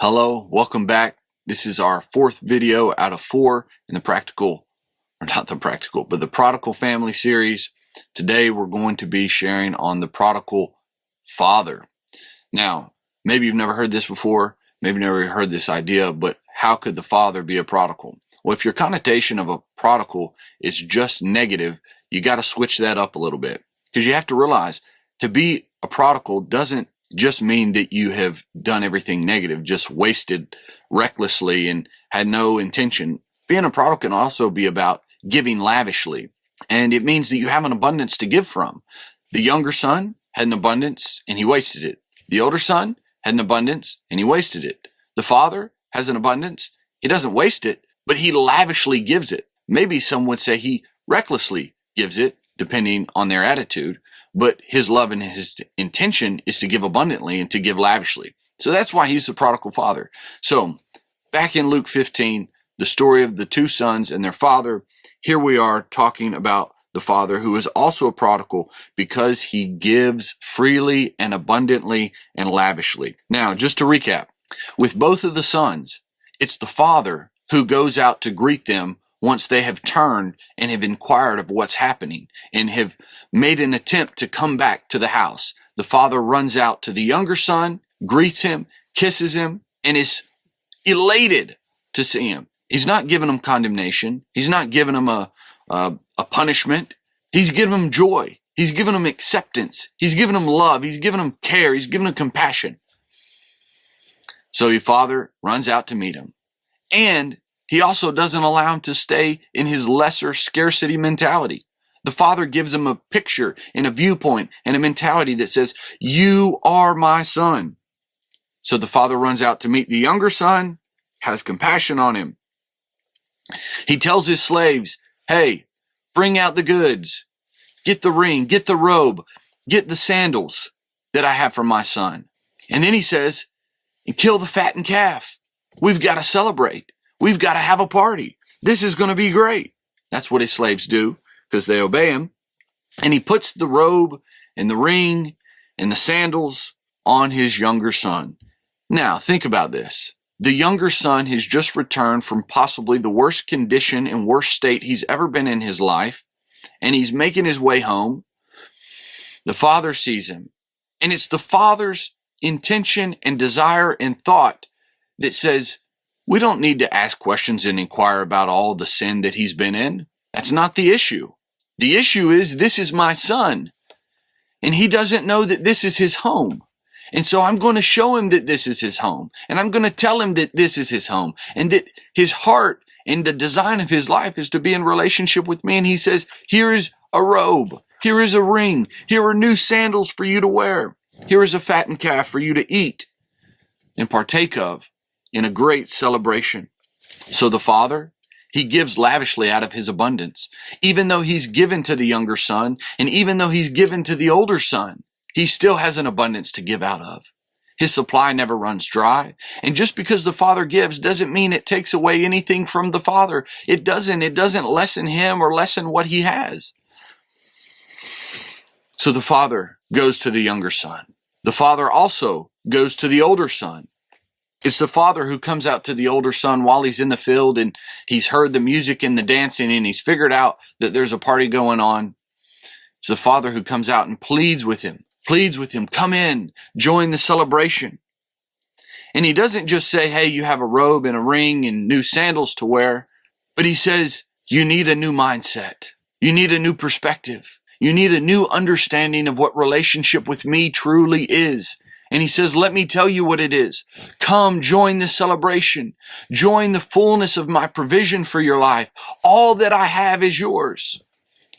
Hello, welcome back. This is our fourth video out of 4 in the the Prodigal Family series. Today we're going to be sharing on the prodigal father. Now, maybe you've never heard this before, maybe you've never heard this idea, but how could the father be a prodigal? Well, if your connotation of a prodigal is just negative, you got to switch that up a little bit, because you have to realize to be a prodigal doesn't just mean that you have done everything negative, just wasted recklessly and had no intention. Being a prodigal can also be about giving lavishly, and it means that you have an abundance to give from. The younger son had an abundance and he wasted it. The older son had an abundance and he wasted it. The father has an abundance. He doesn't waste it, but he lavishly gives it. Maybe some would say he recklessly gives it, depending on their attitude. But his love and his intention is to give abundantly and to give lavishly. So that's why he's the prodigal father. So back in Luke 15, the story of the two sons and their father, here we are talking about the father who is also a prodigal because he gives freely and abundantly and lavishly. Now, just to recap, with both of the sons, it's the father who goes out to greet them once they have turned and have inquired of what's happening and have made an attempt to come back to the house. The father runs out to the younger son, greets him, kisses him, and is elated to see him. He's not giving him condemnation. He's not giving him a punishment. He's giving him joy. He's giving him acceptance. He's giving him love. He's giving him care. He's giving him compassion. So your father runs out to meet him. And he also doesn't allow him to stay in his lesser scarcity mentality. The father gives him a picture and a viewpoint and a mentality that says, "You are my son." So the father runs out to meet the younger son, has compassion on him. He tells his slaves, "Hey, bring out the goods. Get the ring, get the robe, get the sandals that I have for my son." And then he says, "And kill the fattened calf. We've got to celebrate. We've got to have a party. This is going to be great." That's what his slaves do because they obey him. And he puts the robe and the ring and the sandals on his younger son. Now, think about this. The younger son has just returned from possibly the worst condition and worst state he's ever been in his life, and he's making his way home. The father sees him, and it's the father's intention and desire and thought that says, we don't need to ask questions and inquire about all the sin that he's been in. That's not the issue. The issue is, this is my son, and he doesn't know that this is his home. And so I'm going to show him that this is his home, and I'm going to tell him that this is his home, and that his heart and the design of his life is to be in relationship with me. And he says, here is a robe, here is a ring, here are new sandals for you to wear, here is a fattened calf for you to eat and partake of in a great celebration. So the father, he gives lavishly out of his abundance. Even though he's given to the younger son, and even though he's given to the older son, he still has an abundance to give out of. His supply never runs dry. And just because the father gives doesn't mean it takes away anything from the father. It doesn't lessen him or lessen what he has. So the father goes to the younger son. The father also goes to the older son. It's the father who comes out to the older son while he's in the field and he's heard the music and the dancing and he's figured out that there's a party going on. It's the father who comes out and pleads with him, come in, join the celebration. And he doesn't just say, hey, you have a robe and a ring and new sandals to wear, but he says, you need a new mindset. You need a new perspective. You need a new understanding of what relationship with me truly is. And he says, let me tell you what it is. Come, join the celebration. Join the fullness of my provision for your life. All that I have is yours.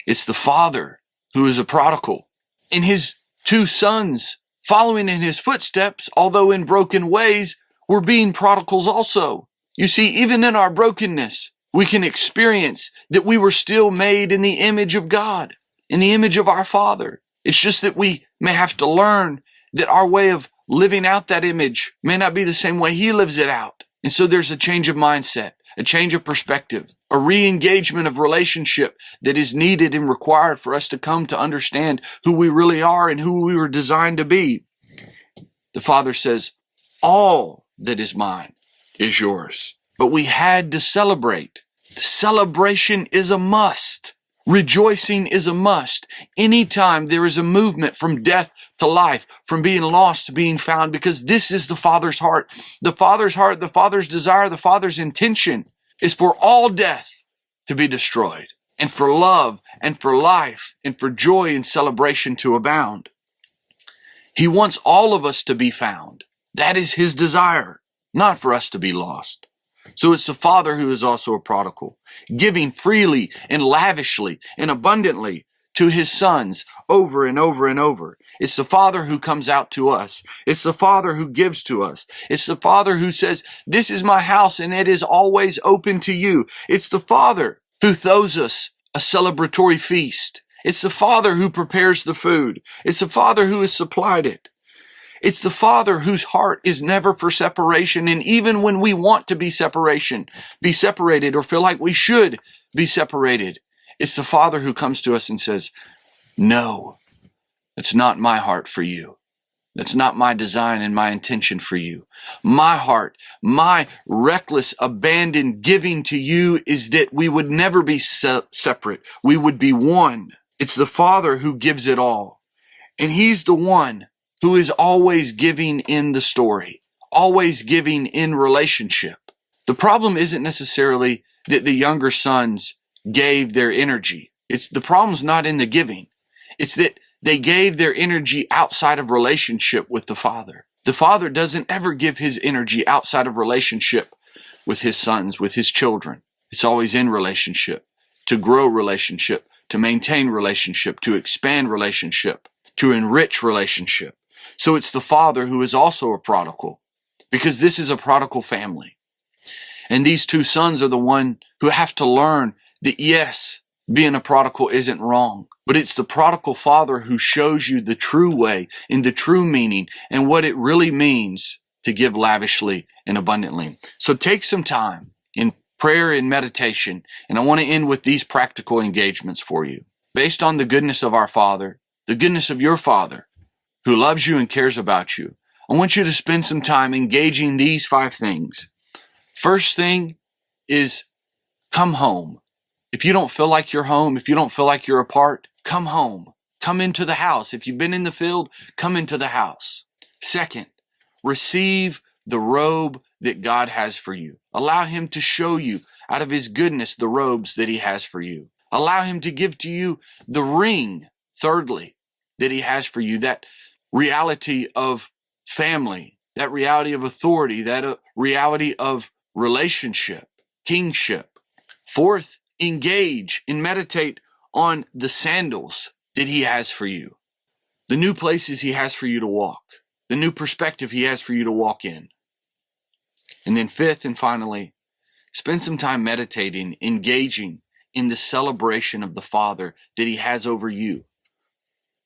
It's the father who is a prodigal. And his two sons, following in his footsteps, although in broken ways, were being prodigals also. You see, even in our brokenness, we can experience that we were still made in the image of God, in the image of our Father. It's just that we may have to learn that our way of living out that image may not be the same way he lives it out. And so there's a change of mindset, a change of perspective, a re-engagement of relationship that is needed and required for us to come to understand who we really are and who we were designed to be. The Father says, all that is mine is yours. But we had to celebrate. The celebration is a must. Rejoicing is a must. Anytime there is a movement from death to life, from being lost to being found, because this is the Father's heart. The Father's heart, the Father's desire, the Father's intention is for all death to be destroyed, and for love and for life and for joy and celebration to abound. He wants all of us to be found. That is his desire, not for us to be lost. So it's the Father who is also a prodigal, giving freely and lavishly and abundantly to his sons over and over and over. It's the Father who comes out to us. It's the Father who gives to us. It's the Father who says, this is my house and it is always open to you. It's the Father who throws us a celebratory feast. It's the Father who prepares the food. It's the Father who has supplied it. It's the Father whose heart is never for separation. And even when we want to be separated or feel like we should be separated, it's the Father who comes to us and says, no, that's not my heart for you. That's not my design and my intention for you. My heart, my reckless, abandoned giving to you is that we would never be separate. We would be one. It's the Father who gives it all. And he's the one who is always giving in the story, always giving in relationship. The problem isn't necessarily that the younger sons gave their energy. The problem's not in the giving. It's that they gave their energy outside of relationship with the Father. The Father doesn't ever give his energy outside of relationship with his sons, with his children. It's always in relationship, to grow relationship, to maintain relationship, to expand relationship, to enrich relationship. So it's the Father who is also a prodigal, because this is a prodigal family. And these two sons are the one who have to learn that yes, being a prodigal isn't wrong, but it's the prodigal father who shows you the true way and the true meaning and what it really means to give lavishly and abundantly. So take some time in prayer and meditation, and I want to end with these practical engagements for you. Based on the goodness of our Father, the goodness of your Father, who loves you and cares about you, I want you to spend some time engaging these 5 things. First thing is come home. If you don't feel like you're home, if you don't feel like you're apart, come home. Come into the house. If you've been in the field, come into the house. Second, receive the robe that God has for you. Allow him to show you out of his goodness the robes that he has for you. Allow him to give to you the ring, thirdly, that he has for you, that reality of family, that reality of authority, that reality of relationship, kingship. Fourth, engage and meditate on the sandals that he has for you, the new places he has for you to walk, the new perspective he has for you to walk in. And then fifth and finally, spend some time meditating, engaging in the celebration of the Father that he has over you,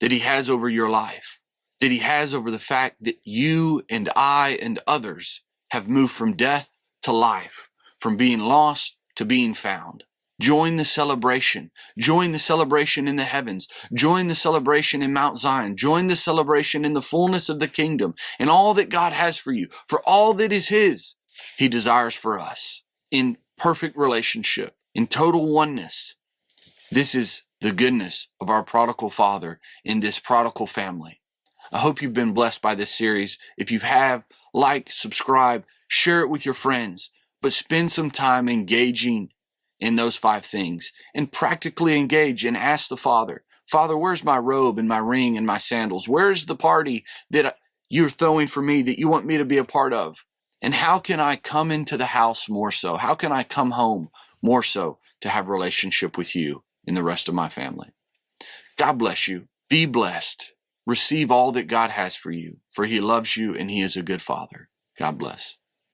that he has over your life, that he has over the fact that you and I and others have moved from death to life, from being lost to being found. Join the celebration. Join the celebration in the heavens. Join the celebration in Mount Zion. Join the celebration in the fullness of the kingdom and all that God has for you. For all that is his, he desires for us in perfect relationship, in total oneness. This is the goodness of our prodigal Father in this prodigal family. I hope you've been blessed by this series. If you have, like, subscribe, share it with your friends, but spend some time engaging in those 5 things and practically engage and ask the Father, Father, where's my robe and my ring and my sandals? Where's the party that you're throwing for me that you want me to be a part of? And how can I come into the house more so? How can I come home more so to have relationship with you and the rest of my family? God bless you. Be blessed. Receive all that God has for you, for he loves you and he is a good Father. God bless.